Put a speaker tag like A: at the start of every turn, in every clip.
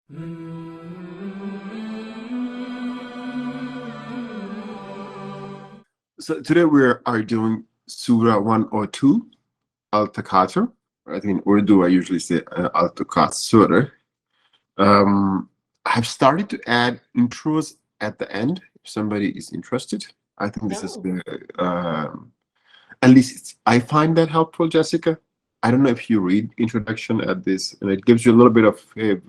A: So today we are doing Surah 102, Al-Takathur. I think in Urdu I usually say Al-Takathur. I've started to add intros at the end if somebody is interested. I think this is the at least I find that helpful, Jessica. I don't know if you read introduction at this, and it gives you a little bit of hey,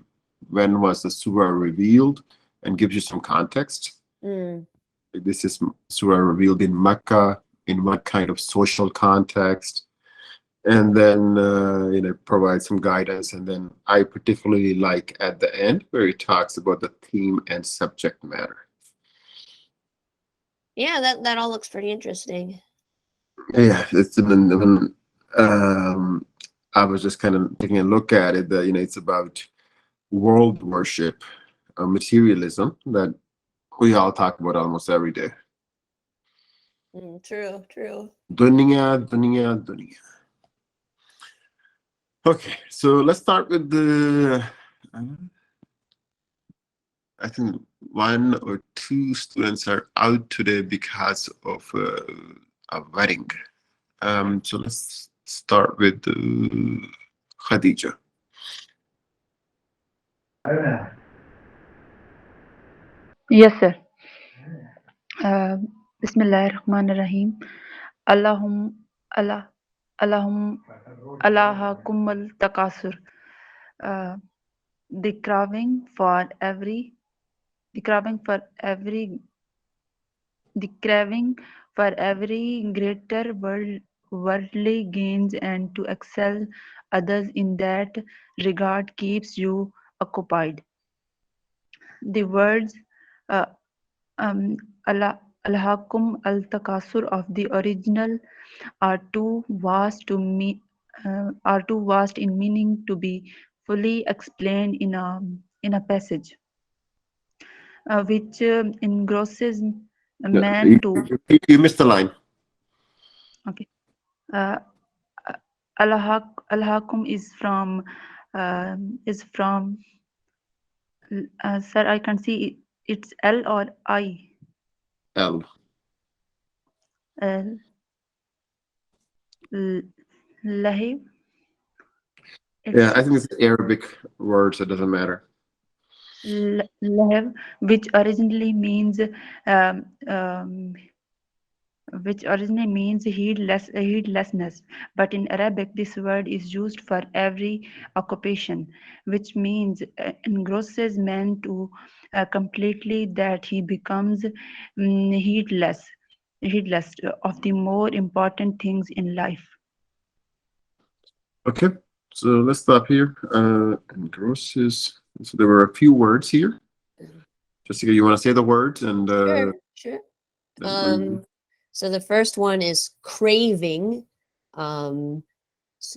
A: when was the surah revealed, and gives you some context. This is surah revealed in Mecca, in what kind of social context, and then provide some guidance. And then I particularly like at the end where it talks about the theme and subject matter.
B: Yeah, that all looks pretty interesting.
A: Yeah, it's when I was just kind of taking a look at it. That it's about world worship, materialism that we all talk about almost every day.
B: True.
A: Dunya, dunya, dunya. Okay, so let's start with the. I think one or two students are out today because of a wedding. So let's start with Khadija.
C: Yes, sir. Bismillahirrahmanirrahim. Allahum Allahakumul Takasur. The craving for every greater worldly gains and to excel others in that regard keeps you occupied. The words uh, Alhakum al-Takasur of the original are too vast in meaning to be fully explained in a passage, which engrosses man to.
A: You missed the line.
C: Okay. Alhakum is from. Sir, I can see it's L or I.
A: L.
C: Lahib.
A: Yeah, I think it's Arabic words. It doesn't matter.
C: Lahib, which originally means heedlessness, but in Arabic this word is used for every occupation, which means engrosses man to completely that he becomes heedless of the more important things in life.
A: Okay, so let's stop here. Engrosses. So there were a few words here. Jessica, you want to say the words and
B: Sure. So the first one is craving.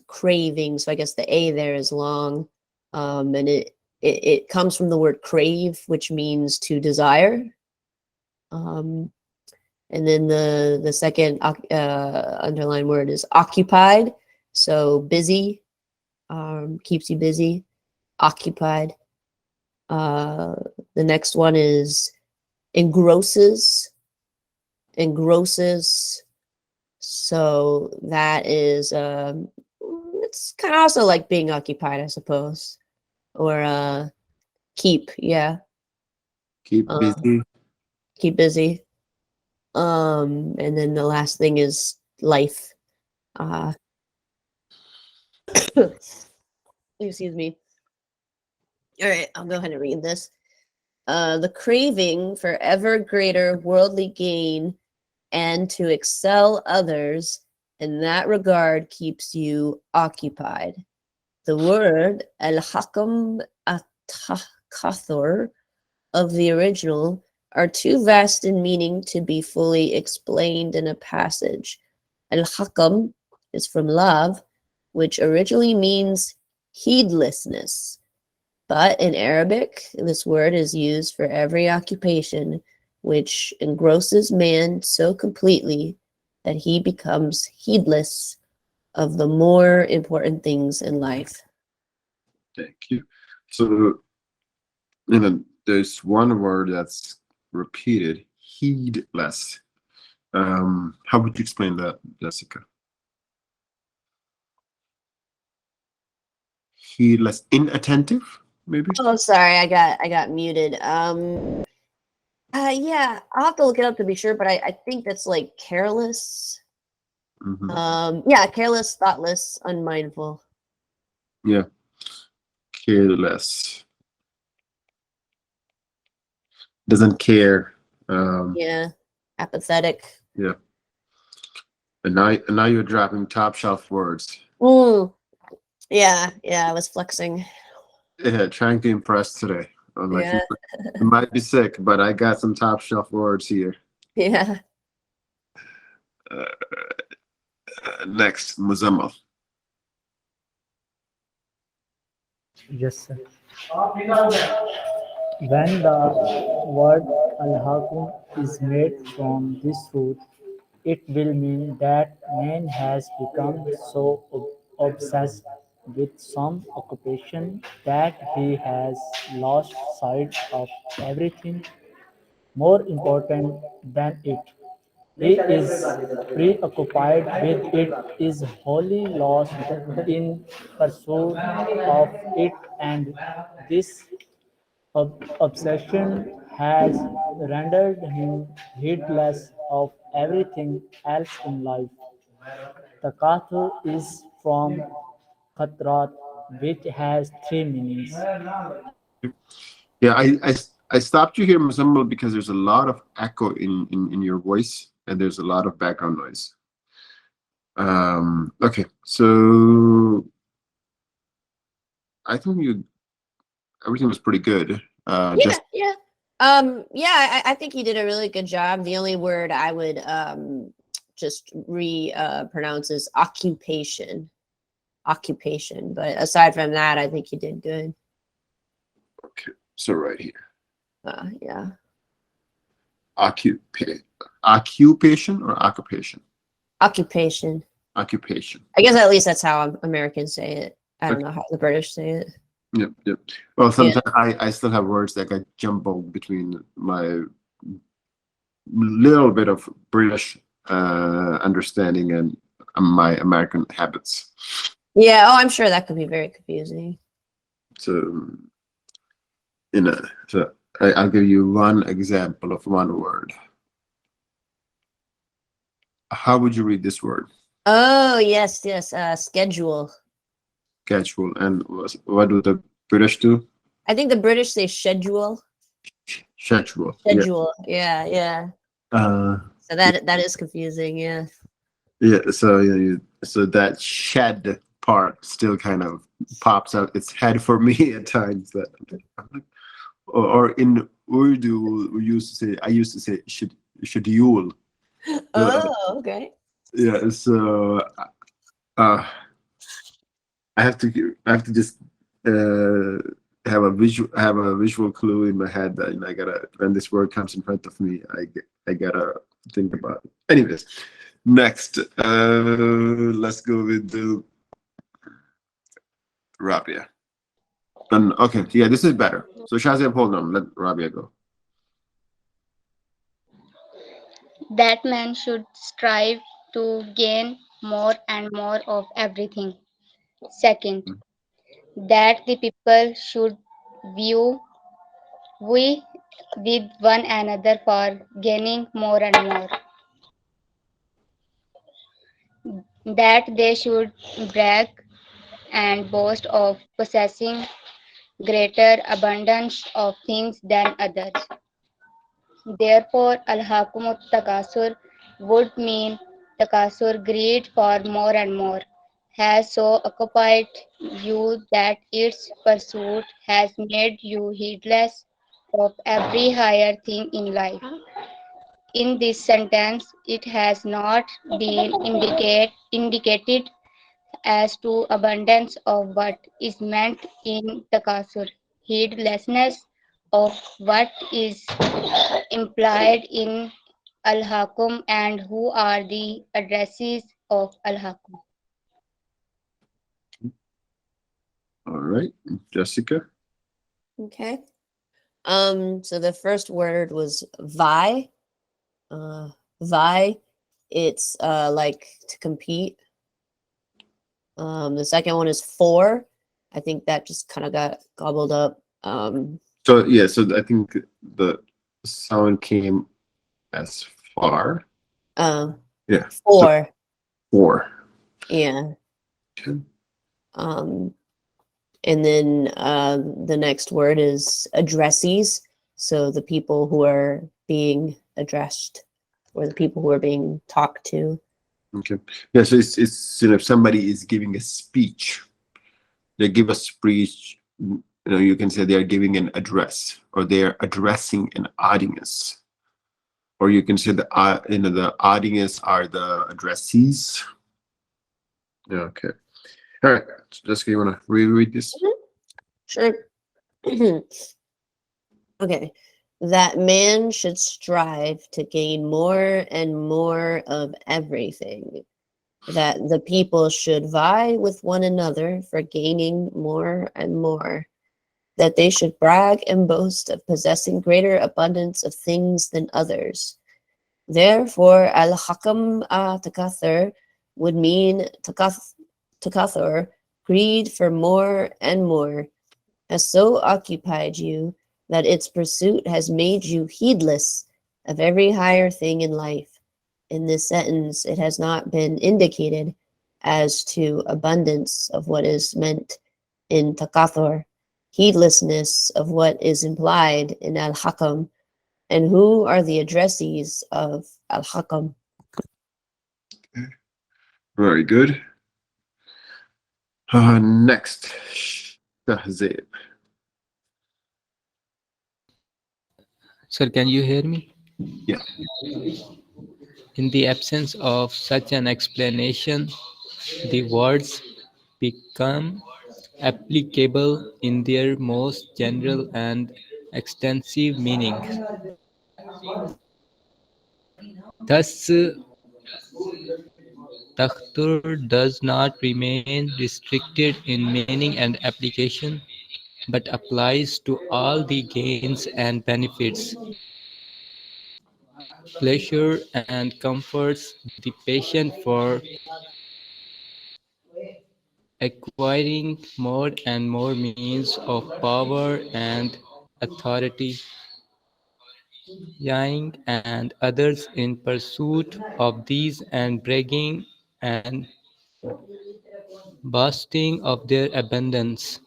B: Craving. So I guess the A there is long, and it comes from the word crave, which means to desire. And then the second underlined word is occupied. So busy, keeps you busy, occupied. The next one is engrosses. So that is it's kind of also like being occupied, I suppose, or keep
A: busy.
B: Keep busy. And then the last thing is life. Excuse me. All right, I'll go ahead and read this. The craving for ever greater worldly gain and to excel others in that regard keeps you occupied. The word al-hakam at-takathur of the original are too vast in meaning to be fully explained in a passage. Al-hakam is from love, which originally means heedlessness. But in Arabic, this word is used for every occupation which engrosses man so completely that he becomes heedless of the more important things in life.
A: Thank you. So And then there's one word that's repeated, heedless. How would you explain that, Jessica? Heedless, inattentive, maybe?
B: Oh, sorry, I got muted. Yeah, I'll have to look it up to be sure, but I think that's like careless. Yeah, careless, thoughtless, unmindful.
A: Yeah, careless. Doesn't care.
B: Yeah, apathetic.
A: Yeah. And now you're dropping top shelf words.
B: Mm, yeah, I was flexing.
A: Yeah, trying to impress today. I'm like,
B: Yeah,
A: you might be sick, but I got some top shelf words here.
B: yeah.
A: Uh, Next, Muzammal.
D: Yes, sir. When the word al-hakum is made from this root, it will mean that man has become so obsessed with some occupation that he has lost sight of everything more important than it. He is preoccupied with it, is wholly lost in pursuit of it, and this obsession has rendered him heedless of everything else in life. Takathur is from Khatrat, which has three meanings.
A: Yeah, I stopped you here, Muzammal, because there's a lot of echo in your voice and there's a lot of background noise. Okay, so I think everything was pretty good.
B: Yeah, yeah. Yeah, I think he did a really good job. The only word I would just pronounce is occupation. Occupation. But aside from that, I think he did good.
A: Okay, so right here,
B: Yeah.
A: occupation or occupation?
B: Occupation.
A: Occupation.
B: I guess at least that's how Americans say it. I don't
A: Okay.
B: know how the British say it.
A: Yep, yep. Well,
B: Yeah.
A: sometimes I still have words that get jumbled between my little bit of British understanding and my American habits.
B: Yeah, oh, I'm sure that could be very confusing.
A: So, so I'll give you one example of one word. How would you read this word?
B: Oh, yes, schedule.
A: Schedule. And what do the British do?
B: I think the British say schedule.
A: Schedule. Yeah.
B: Schedule. Yeah.
A: Uh,
B: So that is confusing, yeah.
A: yeah. So so that shed part still kind of pops out its head for me at times. That or in Urdu I used to say schedule.
B: Oh, okay.
A: Yeah. So uh, I have to just have a visual clue in my head that I gotta, when this word comes in front of me, I gotta think about it. Anyways, next, let's go with the Rabia. And okay, yeah, this is better. So Shazia, hold on, let Rabia go.
E: That man should strive to gain more and more of everything. Second, that the people should view we with one another for gaining more and more. That they should brag and boast of possessing greater abundance of things than others. Therefore, al-hakumut takasur would mean takasur, greed for more and more, has so occupied you that its pursuit has made you heedless of every higher thing in life. In this sentence, it has not been indicated as to abundance of what is meant in takasur, heedlessness of what is implied in Al-Hakum, and who are the addressees of Al-Hakum.
A: All right, Jessica.
B: Okay. So the first word was vie. Vie. It's like to compete. The second one is for. I think that just kind of got gobbled up.
A: So yeah, so I think the sound came as far. Yeah.
B: For.
A: For.
B: Yeah.
A: Okay.
B: And then the next word is addressees. So the people who are being addressed, or the people who are being talked to.
A: Okay. Yeah, so it's if somebody is giving a speech, they give a speech, you can say they are giving an address, or they are addressing an audience, or you can say the the audience are the addressees. Yeah, okay. All right, Jessica, you want to reread this?
B: Sure. Okay. That man should strive to gain more and more of everything. That the people should vie with one another for gaining more and more. That they should brag and boast of possessing greater abundance of things than others. Therefore, al-hakam takathur would mean takathur, greed for more and more, has so occupied you that its pursuit has made you heedless of every higher thing in life. In this sentence, it has not been indicated as to abundance of what is meant in takathur, heedlessness of what is implied in al-hakam, and who are the addressees of al-hakam.
A: Very good. Next, tahzib.
F: Sir, can you hear me?
A: Yeah.
F: In the absence of such an explanation, the words become applicable in their most general and extensive meaning. Thus, Takathur does not remain restricted in meaning and application, but applies to all the gains and benefits, pleasure and comforts the patient for acquiring more and more means of power and authority, yang and others in pursuit of these and bragging and boasting of their abundance.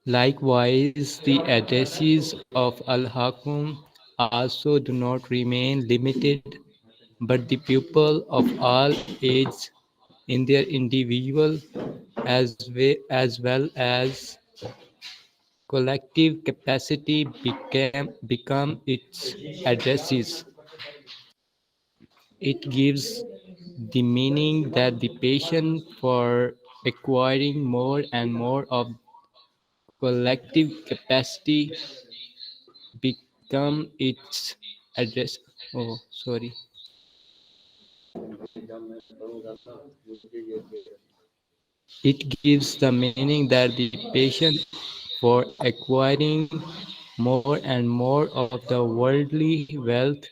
F: Likewise, the addresses of Al-Hakum also do not remain limited, but the people of all ages in their individual as well as collective capacity become its addresses. It gives the meaning that the passion for acquiring more and more of collective capacity become its address. Oh, sorry. It gives the meaning that the passion for acquiring more and more of the worldly wealth,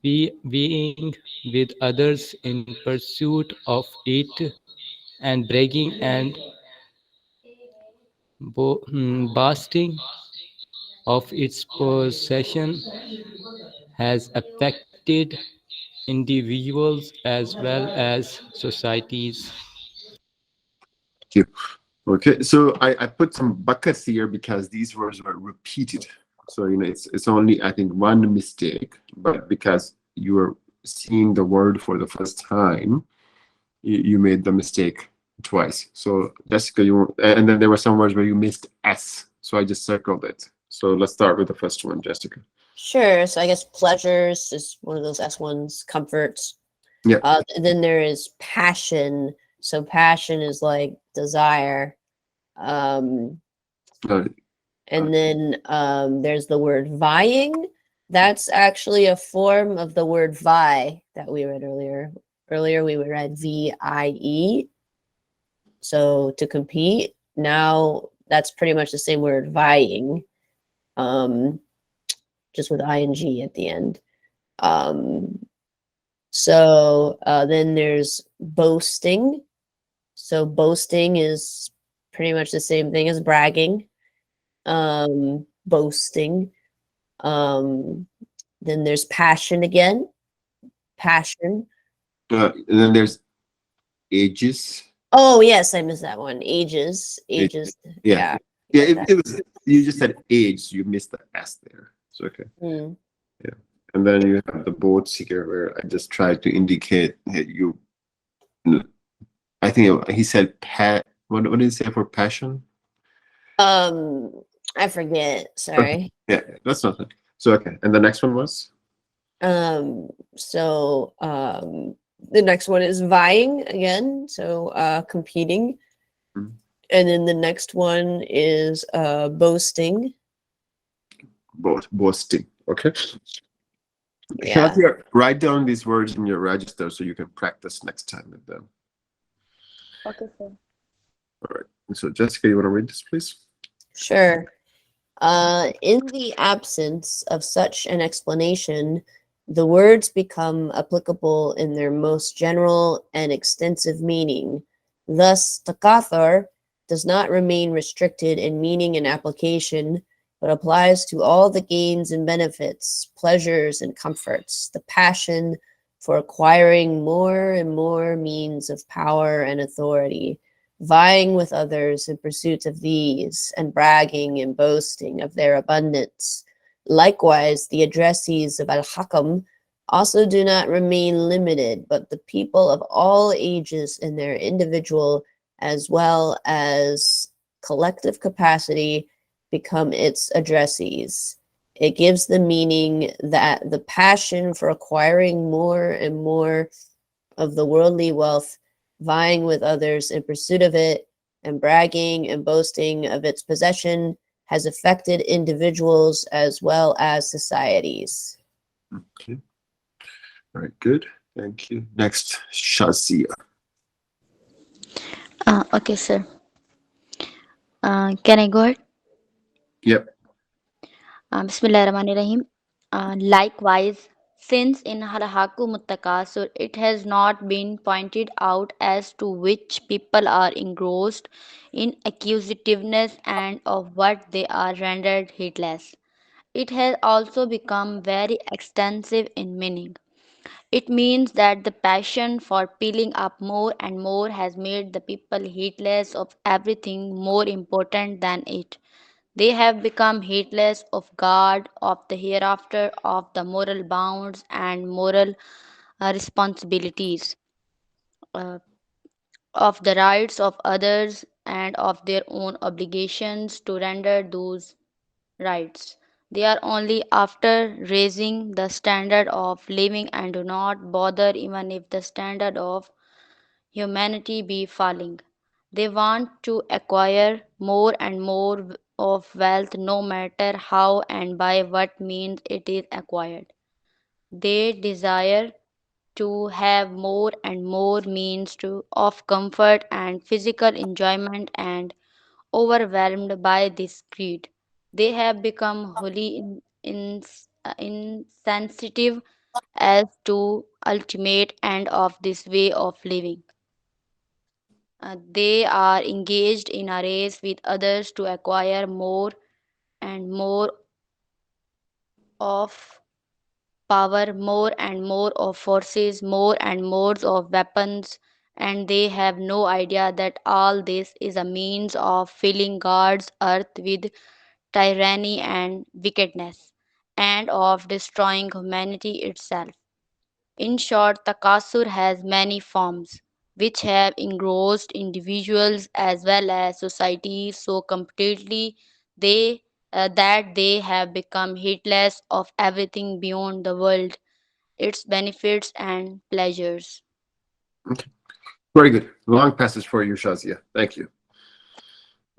F: being with others in pursuit of it, and bragging and boasting of its possession has affected individuals as well as societies.
A: Thank you. Okay, so I put some buckets here because these words were repeated. So it's only I think one mistake, but because you are seeing the word for the first time, you made the mistake twice. So Jessica, and then there were some words where you missed S, so I just circled it. So let's start with the first one, Jessica.
B: Sure. So I guess pleasures is one of those S ones. Comforts.
A: Yeah.
B: Then there is passion. So passion is like desire. And then there's the word vying. That's actually a form of the word vie that we read earlier. Earlier we read VIE. So to compete, now that's pretty much the same word, vying, just with ing at the end. So then there's boasting. So boasting is pretty much the same thing as bragging. Boasting. Then there's passion again. Passion.
A: And then there's ages.
B: Oh yes, I missed that one. Ages. Ages.
A: Yeah. Yeah, it was, you just said age, so you missed the S there. So okay.
B: Mm.
A: Yeah. And then you have the boats here where I just tried to indicate that you, I think he said what did he say for passion?
B: I forget. Sorry.
A: Yeah, that's nothing. So okay. And the next one was?
B: So the next one is vying again. So competing.
A: Mhm.
B: And then the next one is boasting.
A: Boasting. Okay.
B: Yeah.
A: Shazia, write down these words in your register so you can practice next time with them.
E: Okay, sir.
A: All right. So Jessica, you want to read this, please?
B: Sure. In the absence of such an explanation, the words become applicable in their most general and extensive meaning. Thus, Takathur does not remain restricted in meaning and application, but applies to all the gains and benefits, pleasures and comforts, the passion for acquiring more and more means of power and authority, vying with others in pursuit of these, and bragging and boasting of their abundance. Likewise, the addressees of Al-Hakam also do not remain limited, but the people of all ages in their individual as well as collective capacity become its addressees. It gives the meaning that the passion for acquiring more and more of the worldly wealth, vying with others in pursuit of it, and bragging and boasting of its possession has affected individuals as well as societies.
A: Okay. All right, good. Thank you. Next, Shazia.
E: Okay, sir. Can I go ahead?
A: Yep.
E: Bismillahirrahmanirrahim. Likewise, since in Halahaku Muttakasur it has not been pointed out as to which people are engrossed in accusativeness and of what they are rendered heedless, it has also become very extensive in meaning. It means that the passion for piling up more and more has made the people heedless of everything more important than it. They have become heedless of God, of the hereafter, of the moral bounds and moral responsibilities, uh, of the rights of others, and of their own obligations to render those rights. They are only after raising the standard of living and do not bother even if the standard of humanity be falling. They want to acquire more and more of wealth no matter how and by what means it is acquired. They desire to have more and more means of comfort and physical enjoyment, and overwhelmed by this greed, they have become wholly insensitive as to ultimate end of this way of living. They are engaged in a race with others to acquire more and more of power, more and more of forces, more and more of weapons, and they have no idea that all this is a means of filling God's earth with tyranny and wickedness, and of destroying humanity itself. In short, Takasur has many forms, which have engrossed individuals as well as societies so completely they that they have become heedless of everything beyond the world, its benefits and pleasures.
A: Okay. Very good. Long passage for you, Shazia. Thank you.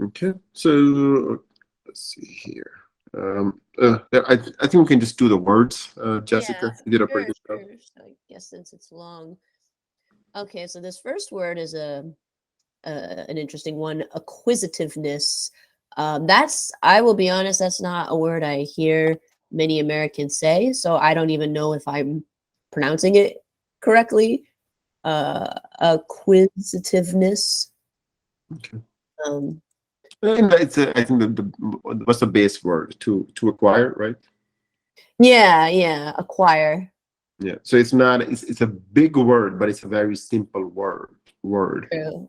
A: Okay. So let's see here. I think we can just do the words. Jessica, you did a pretty good job.
B: So I guess since it's long. Okay, so this first word is a an interesting one. Acquisitiveness. I will be honest, that's not a word I hear many Americans say, so I don't even know if I'm pronouncing it correctly. Acquisitiveness.
A: Okay.
B: Um,
A: I think what's the base word to acquire, right?
B: yeah, acquire.
A: Yeah. So it's not it's a big word, but it's a very simple word.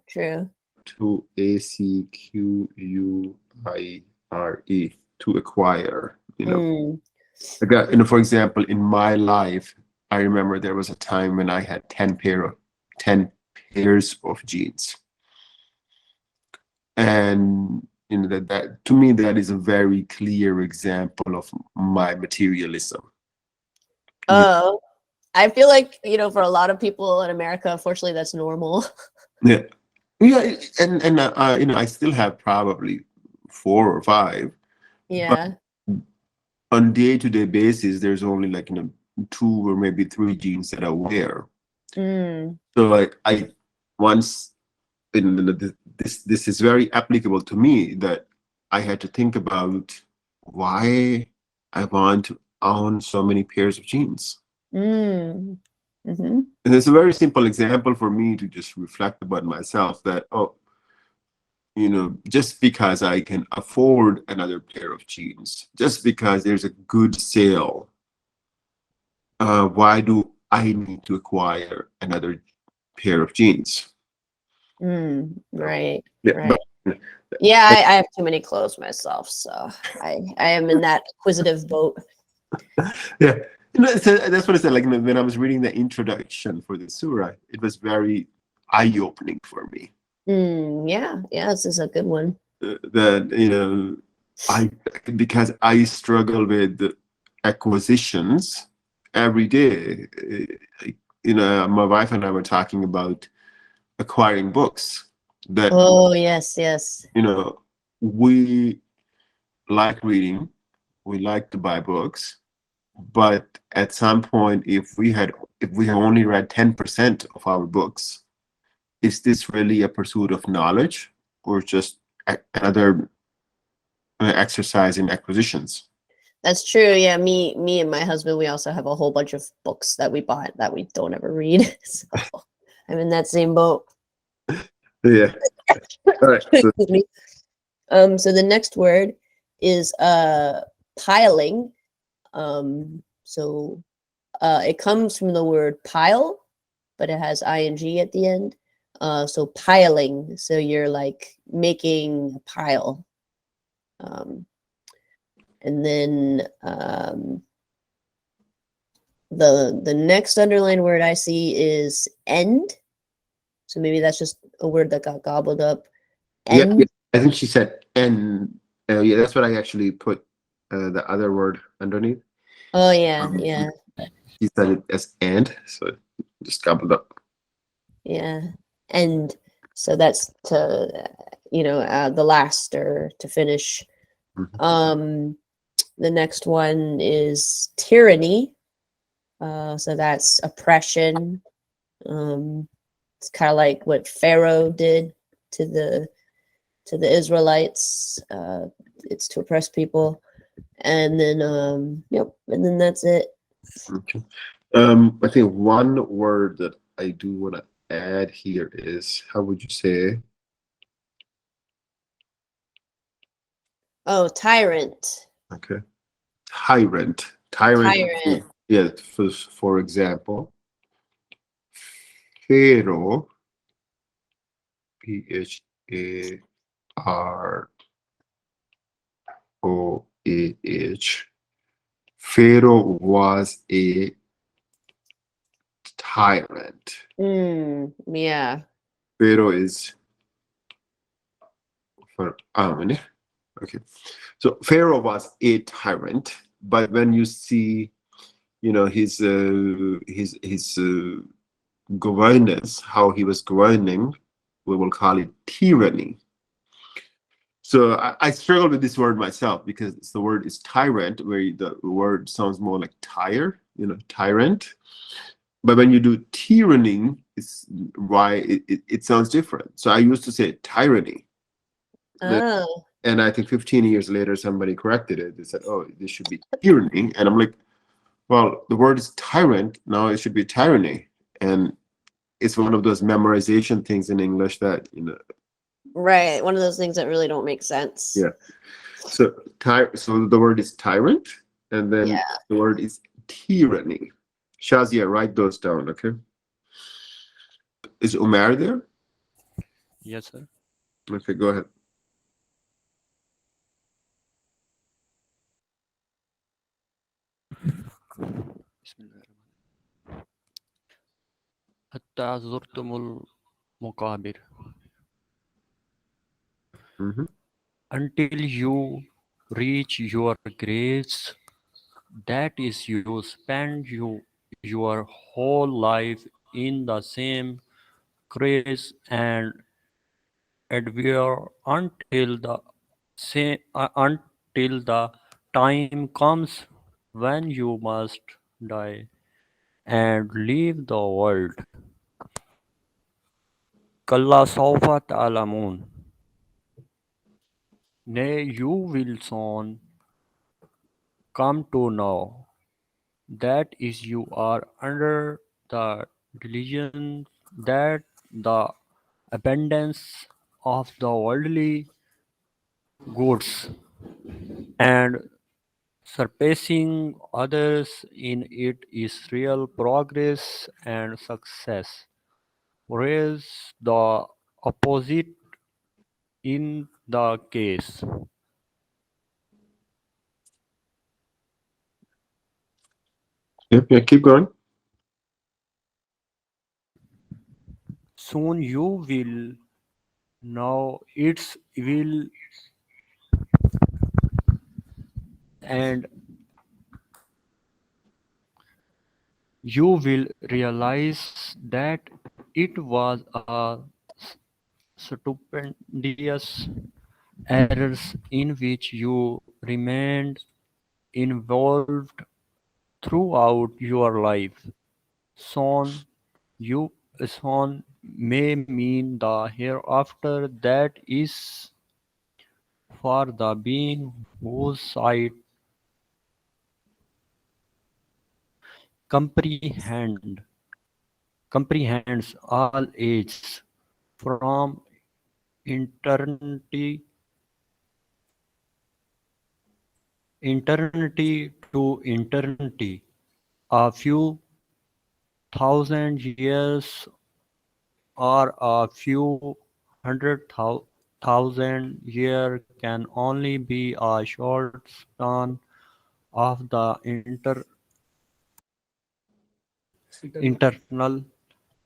B: True.
A: To acquire, to acquire.
B: Mm.
A: Like, for example, in my life, I remember there was a time when I had 10 pairs of jeans, and that to me that is a very clear example of my materialism.
B: Oh, I feel like, for a lot of people in America, unfortunately, that's normal.
A: Yeah, and I still have probably 4 or 5, but
B: Yeah.
A: on day-to-day basis, there's only like 2 or maybe 3 jeans that I wear.
B: Mm.
A: So like I once this is very applicable to me, that I had to think about why I want to own so many pairs of jeans.
B: Mm. Mm-hmm.
A: And it's a very simple example for me to just reflect about myself, that just because I can afford another pair of jeans, just because there's a good sale, why do I need to acquire another pair of jeans?
B: Right.
A: Yeah,
B: Right. Yeah, I have too many clothes myself, so I am in that acquisitive boat.
A: yeah. So that's what I said. Like when I was reading the introduction for the surah, it was very eye-opening for me.
B: Yeah, this is a good one.
A: That I because I struggle with acquisitions every day. My wife and I were talking about acquiring books. That
B: Oh, yes.
A: we like reading, we like to buy books, but at some point, if we have only read 10% of our books, is this really a pursuit of knowledge, or just another exercise in acquisitions?
B: That's true. Yeah, me and my husband, we also have a whole bunch of books that we bought that we don't ever read. So I'm in that same boat.
A: Yeah. All right. So,
B: Excuse me. So the next word is piling. So it comes from the word pile, but it has ing at the end. So piling. So you're like making a pile. And then the next underlined word I see is end. So maybe that's just a word that got gobbled up.
A: yeah,
B: End.
A: I think she said and. Yeah, that's what I actually put the other word underneath.
B: Oh yeah.
A: He said it as and, so just gobbled up.
B: Yeah. End. So that's to the last or to finish.
A: Mhm.
B: The next one is tyranny. So that's oppression. It's kind of like what Pharaoh did to the Israelites. It's to oppress people, and then and then that's it.
A: Okay. I think one word that I do want to add here is, how would you say?
B: Oh, tyrant.
A: Okay. Tyrant. Tyrant.
B: Tyrant.
A: Yeah. For example, Pharaoh, Pharoah. Pharaoh was a tyrant.
B: Yeah.
A: Pharaoh is for okay. So Pharaoh was a tyrant, but when you see, his governance, how he was governing, we will call it tyranny. So I struggle with this word myself, because the word is tyrant, where the word sounds more like tire, tyrant. But when you do tyranny, it's why it sounds different. So I used to say tyranny.
B: Oh,
A: And I think 15 years later, somebody corrected it. They said, oh, this should be tyranny. And I'm like, well, the word is tyrant. Now it should be tyranny. And it's one of those memorization things in English that,
B: right. One of those things that really don't make sense.
A: yeah. So, so the word is tyrant, and then
B: Yeah.
A: the word is tyranny. Shazia, write those down, okay? Is Umar there?
G: Yes, sir.
A: Okay, go ahead.
G: بسم الله الرحمن الرحيم. حتى زرتم المقابر.
A: Mhm.
G: Until you reach your graves, that is, you spend your whole life in the same grace and endure until the time comes when you must die and leave the world. كلا سوف تعلمون. Nay, you will soon come to know. That is, you are under the delusion that the abundance of the worldly goods and surpassing others in it is real progress and success, whereas the opposite in the case.
A: Yep, yeah, keep going.
G: Soon you will know its evil and you will realize that it was a stupendous error in which you remained involved throughout your life. Soon you soon may mean the hereafter that is for the being whose sight comprehend comprehends all ages from eternity to eternity. A few thousand years or a few thousand years can only be a short span of the internal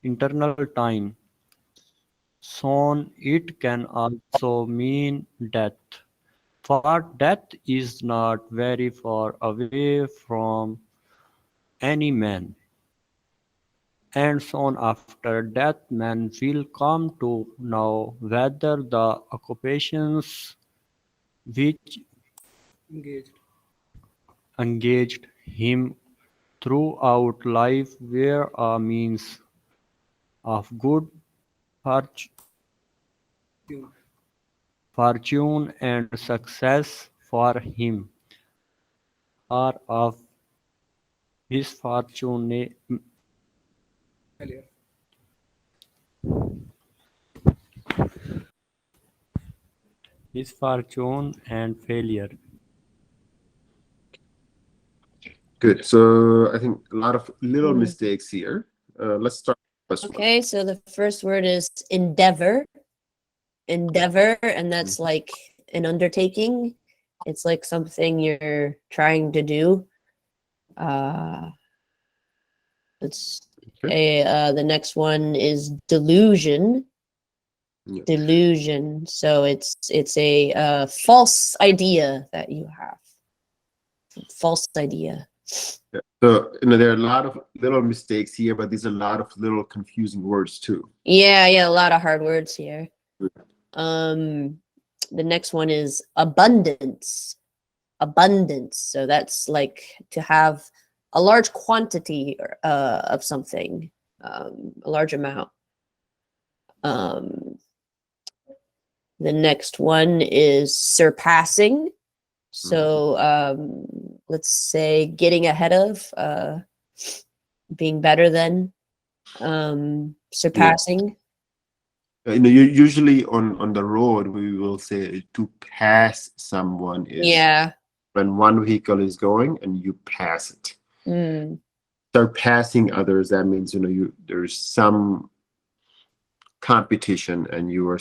G: internal time. Soon it can also mean death, for death is not very far away from any man, and soon after death man will come to know whether the occupations which engaged him throughout life were a means of good fortune and success for him, or of misfortune misfortune and failure.
A: Good. So I think a lot of little
B: Hmm.
A: mistakes here. Let's start with this one.
B: Okay, so the first word is endeavor. Endeavor, and that's like an undertaking. It's like something you're trying to do. Let's
A: Okay.
B: the next one is delusion.
A: Yeah.
B: Delusion. So it's a false idea that you have. False idea.
A: Yeah. So there are a lot of little mistakes here, but there's a lot of little confusing words too.
B: Yeah, a lot of hard words here. The next one is abundance. Abundance. So that's like to have a large quantity of something, a large amount. The next one is surpassing. So let's say getting ahead of, being better than, surpassing.
A: Usually on the road we will say to pass someone is
B: Yeah.
A: when one vehicle is going and you pass it.
B: Mm.
A: Surpassing others, that means there's some competition and you're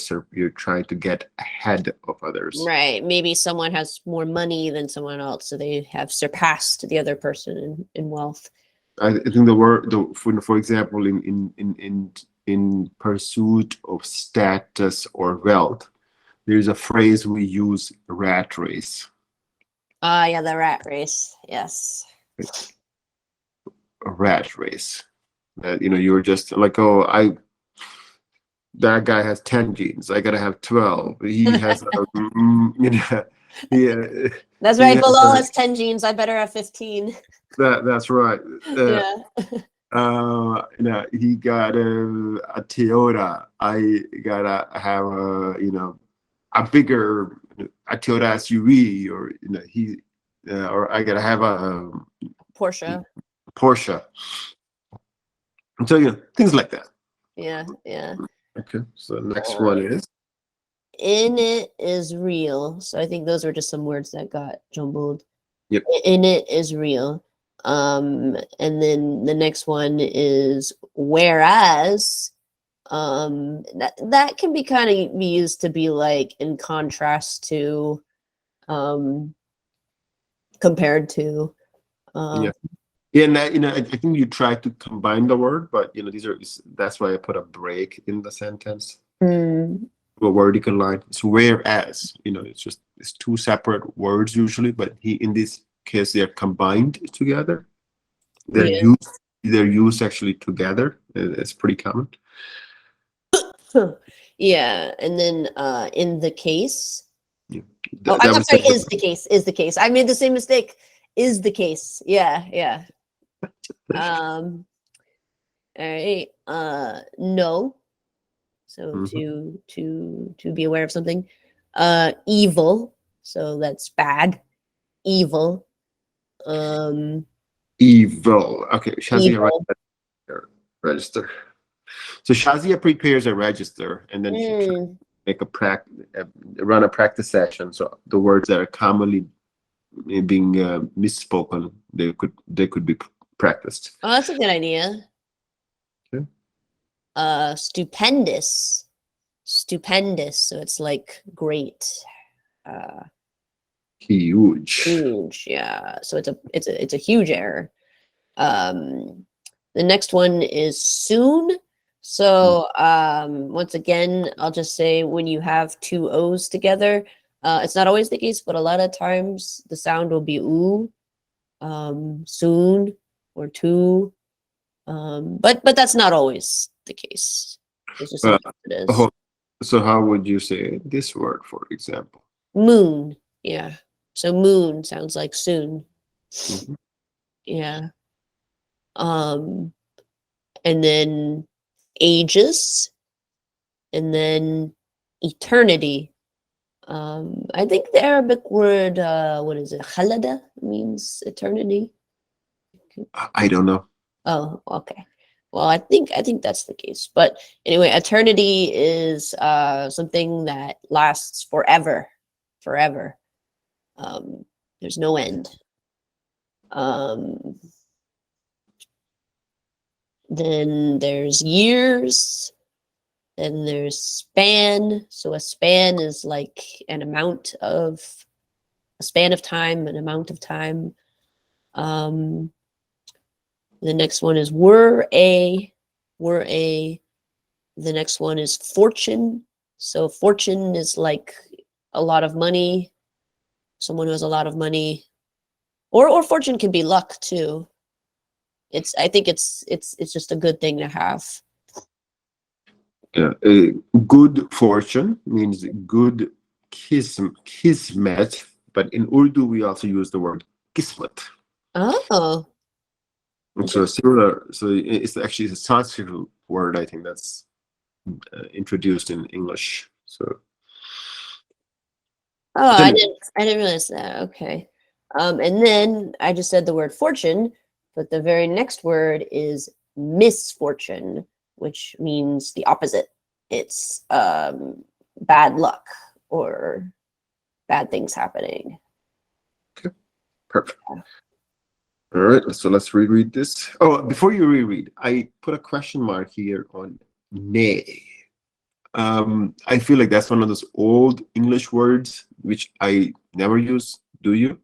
A: trying to get ahead of others.
B: Right. Maybe someone has more money than someone else, so they have surpassed the other person in wealth.
A: I think the word, for example, in pursuit of status or wealth, there's a phrase we use: rat race.
B: Ah, yeah, the rat race. Yes.
A: A rat race. That you're just like, that guy has 10 genes. I gotta have 12. He has, yeah.
B: That's right. Bilal has 10 genes. I better have 15.
A: That's right.
B: Yeah.
A: He got a Toyota. I gotta have a bigger a Toyota SUV, or or I gotta have a
B: Porsche.
A: Porsche. So things like that.
B: Yeah, yeah.
A: Okay, so the next one is
B: In it is real. So I think those were just some words that got jumbled.
A: Yep.
B: In it is real. And then the next one is whereas. That can be kind of be used to be like in contrast to, compared to.
A: Yeah, and I think you try to combine the word, but that's why I put a break in the sentence. A vertical line. So whereas, it's two separate words usually, but in this case they're combined together. They're used actually together. It's pretty common.
B: Yeah, and then in the case.
A: Yeah.
B: I'm sorry. Is the case? I made the same mistake. Is the case? Yeah, yeah. All right. No. So to be aware of something. Evil. So that's bad. Evil.
A: Evil. Okay, Shazia,
B: Evil.
A: write that there. Register. So Shazia prepares a register, and then she tries to make run a practice session. So the words that are commonly being misspoken, they could be practiced.
B: Oh, that's a good idea.
A: Okay.
B: Stupendous. Stupendous. So it's like great.
A: Huge.
B: Huge. Yeah. So it's a huge error. The next one is soon. So once again, I'll just say when you have two O's together, it's not always the case, but a lot of times the sound will be oo, soon or too. But that's not always the case. It's just sometimes it is.
A: So how would you say this word, for example?
B: Moon. Yeah. So moon sounds like soon. Yeah. And then ages, and then eternity. I think the Arabic word, what is it? Khalada means eternity.
A: I don't know.
B: Oh, okay. Well, I think that's the case. But anyway, eternity is something that lasts forever, forever. There's no end. Then there's years, and there's span. So a span is like a span of time, an amount of time. The next one is were a. The next one is fortune. So fortune is like a lot of money. Someone who has a lot of money, or fortune can be luck too. I think it's just a good thing to have.
A: Yeah, good fortune means good kismet, but in Urdu we also use the word kismet.
B: Oh.
A: And so similar. So it's actually a Sanskrit word. I think that's introduced in English. So
B: Oh,
A: but anyway,
B: I didn't realize that. Okay. And then I just said the word fortune, but the very next word is misfortune, which means the opposite. It's bad luck or bad things happening.
A: perfect. All right, so let's reread this. Oh, before you reread, I put a question mark here on nay. I feel like that's one of those old English words which I never use. Do you?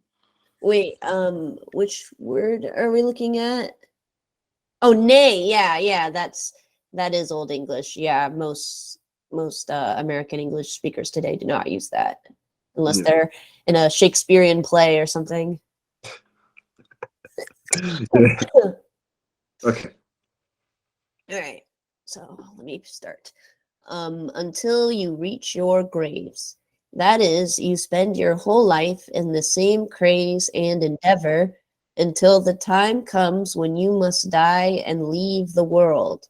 B: Wait, which word are we looking at? Oh, nay. Yeah, yeah, that is Old English. Yeah, most American English speakers today do not use that unless
A: Yeah.
B: they're in a Shakespearean play or something.
A: Okay.
B: All right, so let me start. Until you reach your graves. That is, you spend your whole life in the same craze and endeavor until the time comes when you must die and leave the world.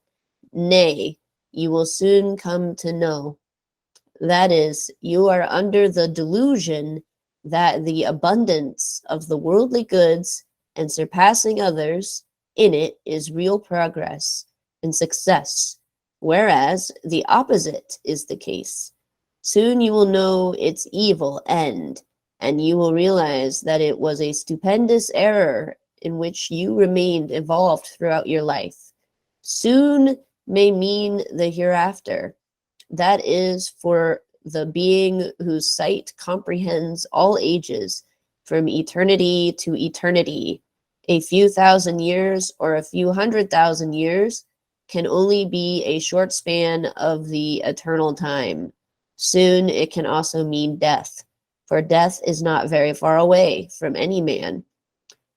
B: Nay, you will soon come to know. That is, you are under the delusion that the abundance of the worldly goods and surpassing others in it is real progress and success, whereas the opposite is the case. Soon you will know its evil end, and you will realize that it was a stupendous error in which you remained involved throughout your life. Soon may mean the hereafter, that is for the being whose sight comprehends all ages, from eternity to eternity. A few thousand years or a few 100,000 years can only be a short span of the eternal time. Soon it can also mean death, for death is not very far away from any man.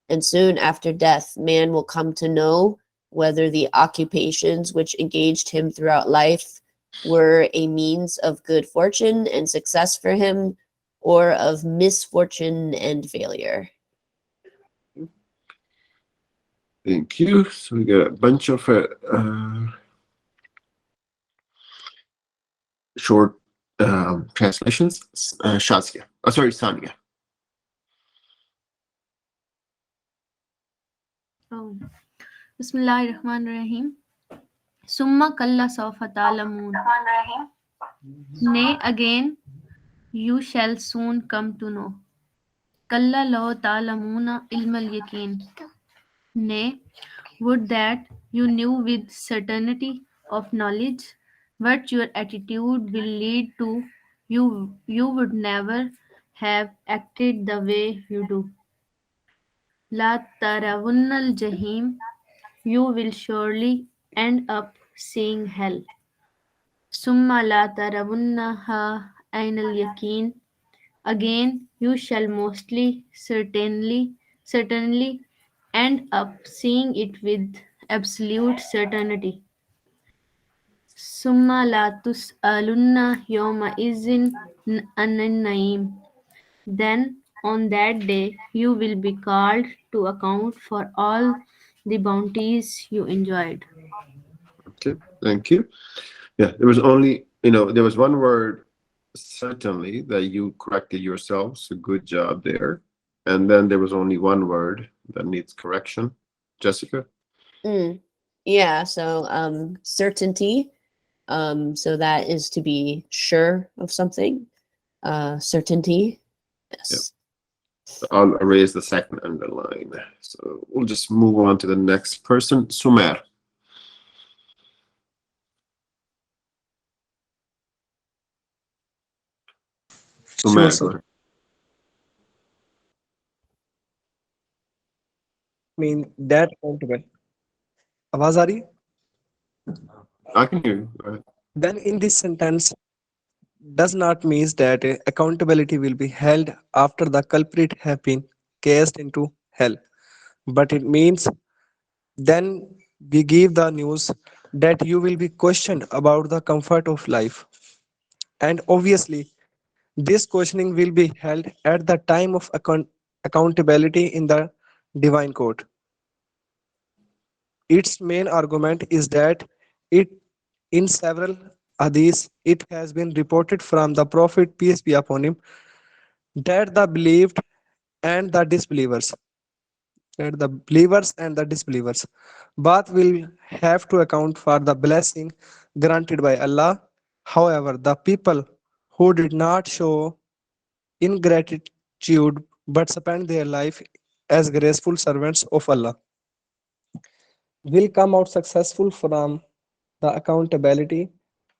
B: And soon after death, man will come to know whether the occupations which engaged him throughout life were a means of good fortune and success for him, or of misfortune and failure.
A: Thank you. So we got a bunch of short translations. Shazia. Oh, sorry, Sania.
H: Oh. Bismillahirrahmanirrahim. Summa kalla sawfa ta'lamun. Nay, again, you shall soon come to know. Kalla law ta'lamuna ilmal yakin. Nay, would that you knew with certainty of knowledge what your attitude will lead to, you would never have acted the way you do. La tarawunnal jahim, you will surely end up seeing hell. Summa la tarawunnaha ainal yakin, again you shall certainly end up seeing it with absolute certainty. Summa la tus'alunna yawma izin anin naim. Then on that day you will be called to account for all the bounties you enjoyed.
A: Okay, thank you. Yeah, there was only, there was one word certainly that you corrected yourself. So good job there. And then there was only one word that needs correction. Jessica?
B: Yeah, so certainty. So that is to be sure of something. Certainty. Yes.
A: So I'll erase the second underline. So we'll just move on to the next person. Sumer.
I: Sure,
A: Sumer, go
I: sir.
A: ahead.
I: Mean that accountable. आवाज आ रही है?
A: I can hear you. Go ahead.
I: Then in this sentence does not mean that accountability will be held after the culprit have been cast into hell, but it means then we give the news that you will be questioned about the comfort of life, and obviously this questioning will be held at the time of accountability in the divine court. Its main argument is that it in several hadiths it has been reported from the Prophet peace be upon him that the believed and the disbelievers that the believers and the disbelievers both will have to account for the blessing granted by Allah. However, the people who did not show ingratitude but spent their life as graceful servants of Allah will come out successful from the accountability,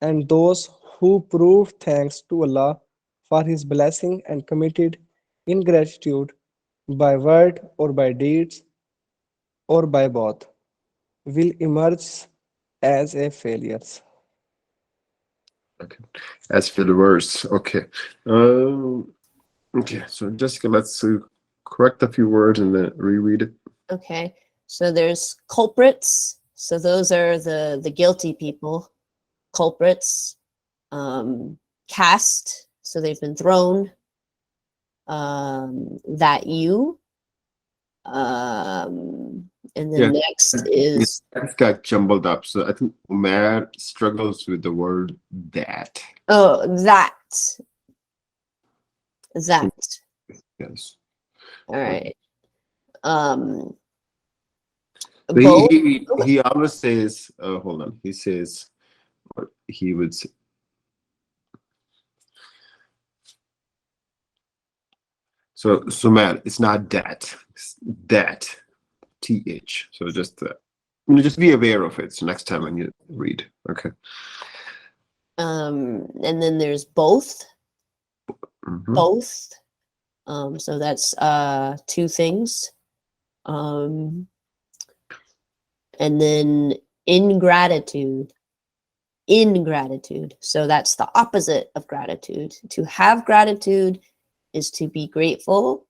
I: and those who prove thanks to Allah for His blessing and committed ingratitude by word or by deeds or by both will emerge as a failures.
A: Okay. As for the words, okay. Okay, so Jessica, let's correct a few words and then reread it.
B: Okay, so there's culprits. So those are the guilty people. Culprits. Cast. So they've been thrown. That you. And then
A: Yeah.
B: next is
A: That got jumbled up. So I think Umar struggles with the word that.
B: that.
A: Yes.
B: All right. Um,
A: So
B: both.
A: he always says, hold on. He says, or he would say, so Sumer, it's not that, it's that, th. So just be aware of it. So next time when you read, okay.
B: And then there's both.
A: Mhm.
B: Both. So that's two things. And then ingratitude. Ingratitude. So that's the opposite of gratitude. To have gratitude is to be grateful,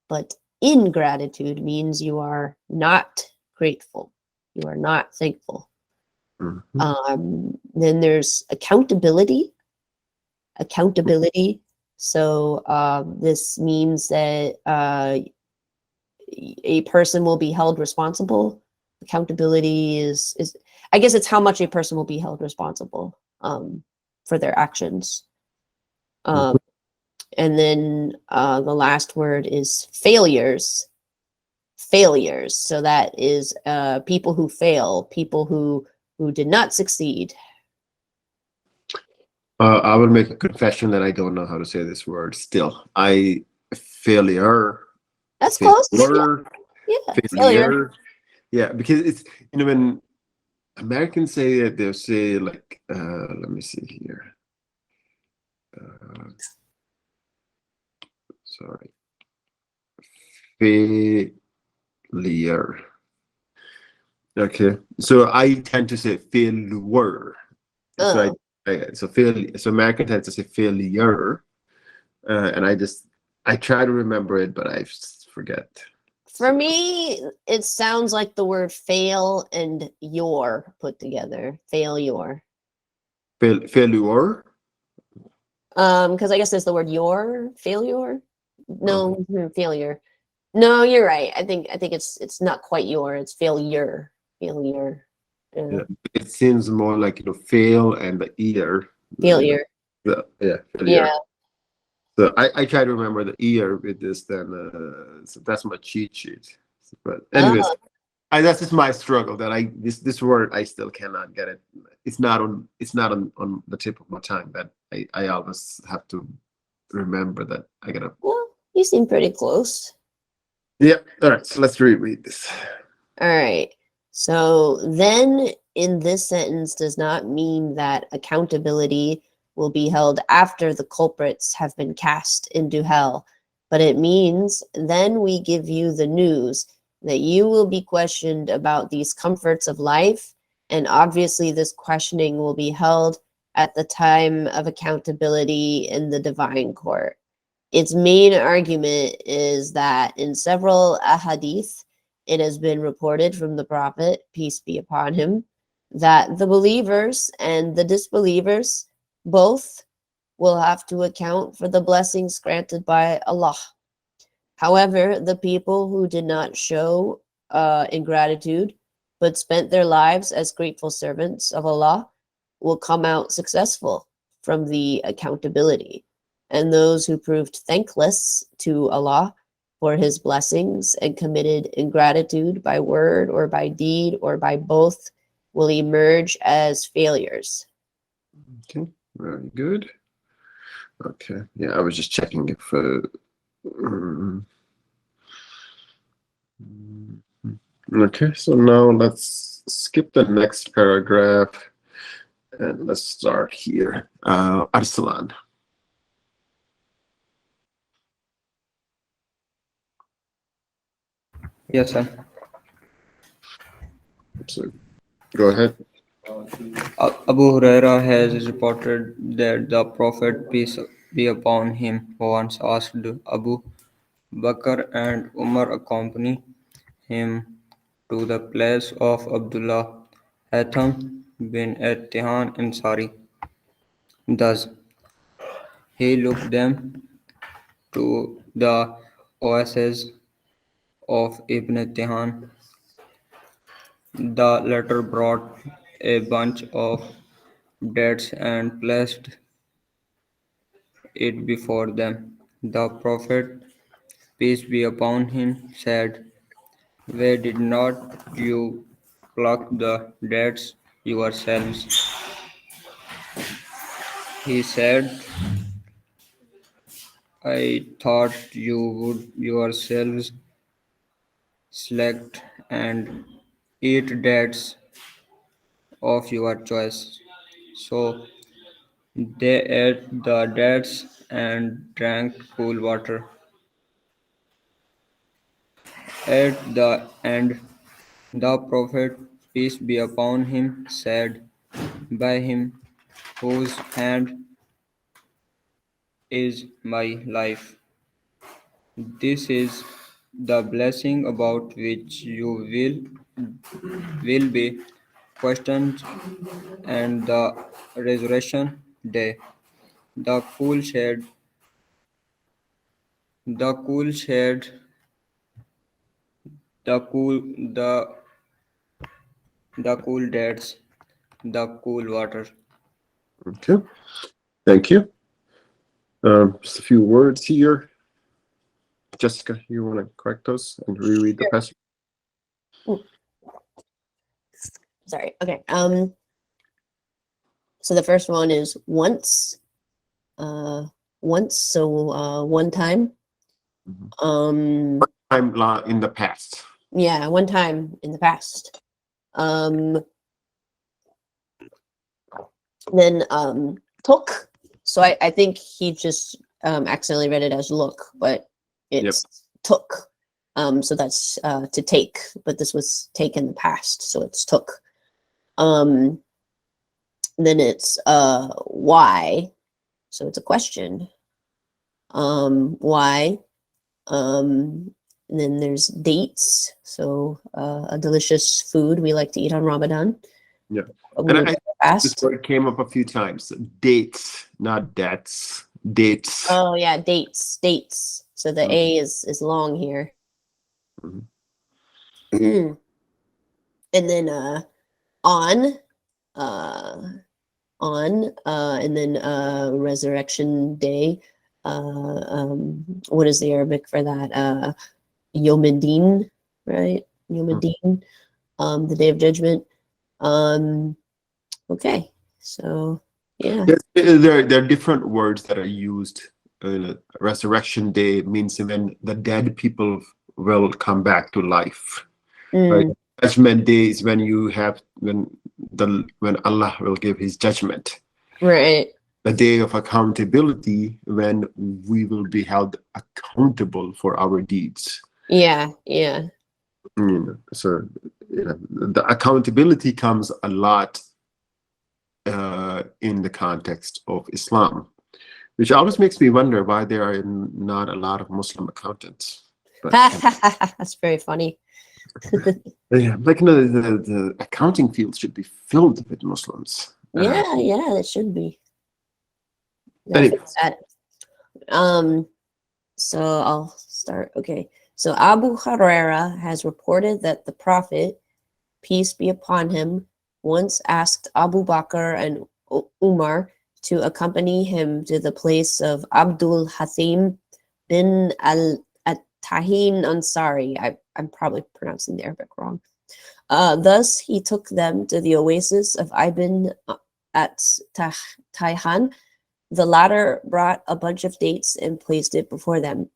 B: but ingratitude means you are not grateful. You are not thankful.
A: Mhm.
B: Then there's accountability. Accountability. So this means that a person will be held responsible. Accountability is I guess it's how much a person will be held responsible for their actions. And then the last word is failures. Failures. So that is people who fail, people who did not succeed.
A: I will make a confession that I don't know how to say this word still. Failure.
B: That's close.
A: Failure.
B: Yeah.
A: Failure. Yeah, because it's, when Americans say it, they'll say like, let me see here. Sorry. Failure. Okay, so I tend to say failure. So so American tends to say failure, and I try to remember it, but I just forget.
B: For me, it sounds like the word fail and your put together. Failure.
A: Failure.
B: Because I guess there's the word your failure. No, failure. No, you're right. I think it's not quite your. It's failure. Failure.
A: Yeah, it seems more like fail and the ear.
B: Failure.
A: Failure.
B: Yeah.
A: So I try to remember the ear with this. Then so that's my cheat sheet. But anyways, that's just my struggle. That this word I still cannot get it. It's not on the tip of my tongue. That I always have to remember that I gotta.
B: Well, you seem pretty close.
A: Yeah. All right. So let's reread this.
B: All right. So then in this sentence does not mean that accountability will be held after the culprits have been cast into hell, but it means then we give you the news that you will be questioned about these comforts of life, and obviously this questioning will be held at the time of accountability in the divine court. Its main argument is that in several ahadith, it has been reported from the Prophet, peace be upon him, that the believers and the disbelievers both will have to account for the blessings granted by Allah. However, the people who did not show ingratitude but spent their lives as grateful servants of Allah will come out successful from the accountability. And those who proved thankless to Allah for his blessings and committed ingratitude by word or by deed or by both will emerge as failures.
A: Okay, very good. Okay, yeah, I was just checking if okay, so now let's skip the next paragraph and let's start here. Arsalan.
J: Yes, sir.
A: So go ahead.
J: Abu Huraira has reported that the Prophet, peace be upon him, once asked Abu Bakr and Umar accompany him to the place of Abdullah Hatham bin Attihan Ansari. Thus, he looked them to the oasis of Ibn Attihan. The latter brought a bunch of dates and placed it before them. The Prophet, peace be upon him, said, why did not you pluck the dates yourselves? He said, I thought you would yourselves select and eat dates of your choice. So they ate the dates and drank cool water. At the end, the Prophet, peace be upon him, said, by him whose hand is my life, this is the blessing about which you will be questioned and the resurrection day. The cool shade, the cool shade, the cool the the cool dates, the cool water.
A: Okay, thank you. Just a few words here. Jessica, you want to correct those and reread the passage?
B: Sorry. Okay. So the first one is once. So one time.
A: Time in the past.
B: Yeah, one time in the past. Then took. So I think he just accidentally read it as look, but it's took. So that's to take, but this was take in the past, so it's took. Then it's why, so it's a question. Why? And then there's dates, so a delicious food we like to eat on Ramadan.
A: Yeah,
B: We
A: and
B: would
A: this word came up a few times. Dates, not debts. Dates.
B: Oh yeah, dates. So the A is long here. And then on, and then resurrection day. What is the Arabic for that? Yom Din, right? Yom Din, the day of judgment. Okay, so yeah.
A: Yes, there are different words that are used. Resurrection day means when the dead people will come back to life. Right? Judgment day is when you have when Allah will give his judgment.
B: Right.
A: The day of accountability, when we will be held accountable for our deeds.
B: Yeah.
A: So the accountability comes a lot in the context of Islam, which always makes me wonder why there are not a lot of Muslim accountants. But,
B: that's very funny.
A: yeah, like the accounting field should be filled with Muslims.
B: Yeah, it should be.
A: Anyway.
B: So I'll start. Okay. So Abu Huraira has reported that the Prophet, peace be upon him, once asked Abu Bakr and Umar to accompany him to the place of Abdul Hathim bin al-Tahin Ansari. I'm probably pronouncing the Arabic wrong. Thus, he took them to the oasis of Ibn at Tayhan. The latter brought a bunch of dates and placed it before them.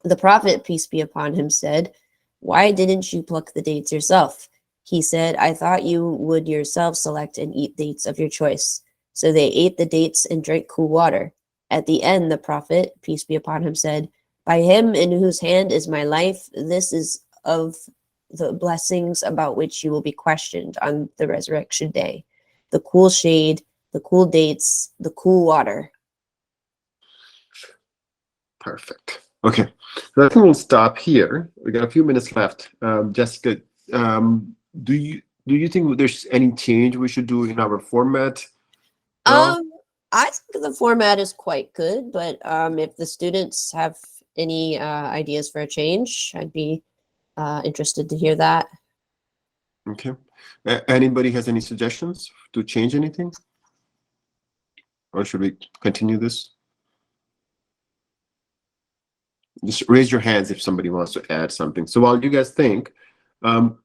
B: The Prophet, peace be upon him, said, "Why didn't you pluck the dates yourself?" He said, "I thought you would yourself select and eat dates of your choice." So they ate the dates and drank cool water. At the end, the Prophet, peace be upon him, said, "By him in whose hand is my life, this is of the blessings about which you will be questioned on the resurrection day. The cool shade, the cool dates, the cool water."
A: Perfect. Okay, so I think we'll stop here. We got a few minutes left. Jessica, do you think there's any change we should do in our format?
B: I think the format is quite good, but if the students have any ideas for a change, I'd be interested to hear that.
A: Okay. Anybody has any suggestions to change anything? Or should we continue this? Just raise your hands if somebody wants to add something. So while you guys think,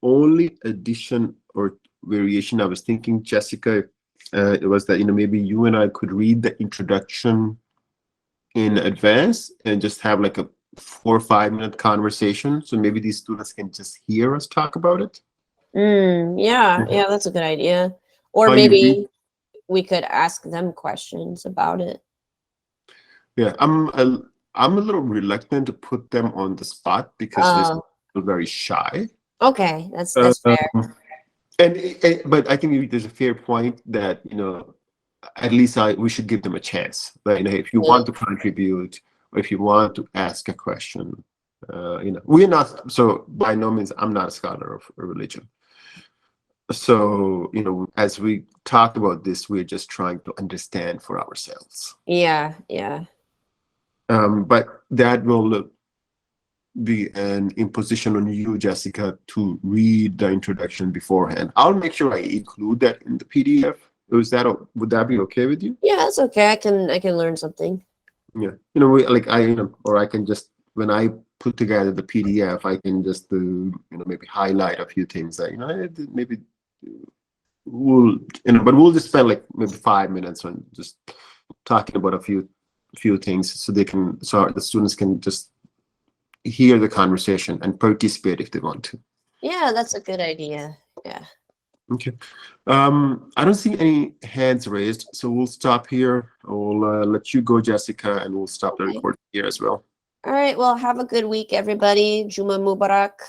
A: only addition or variation I was thinking, Jessica, it was that maybe you and I could read the introduction in advance and just have like a 4 or 5 minute conversation. So maybe these students can just hear us talk about it.
B: Yeah, that's a good idea. Or
A: How
B: maybe we could ask them questions about it.
A: Yeah, I'm a little reluctant to put them on the spot because they're very shy.
B: Okay, that's fair.
A: But I think there's a fair point that at least we should give them a chance. Like, if you want to contribute or if you want to ask a question, we're not. So by no means, I'm not a scholar of religion. So as we talk about this, we're just trying to understand for ourselves.
B: Yeah.
A: But that will be an imposition on you, Jessica, to read the introduction beforehand. I'll make sure I include that in the PDF. Would that be okay with you?
B: Yeah, that's okay. I can learn something.
A: Yeah, or I can just, when I put together the PDF, I can just maybe highlight a few things that maybe but we'll just spend like maybe 5 minutes on just talking about a few things so the students can just hear the conversation and participate if they want to.
B: Yeah, that's a good idea. Yeah.
A: Okay. I don't see any hands raised, so we'll stop here. I'll let you go, Jessica, and we'll stop the recording here as well.
B: All right. Well, have a good week, everybody. Juma Mubarak.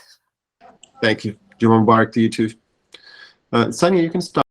A: Thank you. Juma Mubarak to you too. Sanya, you can stop.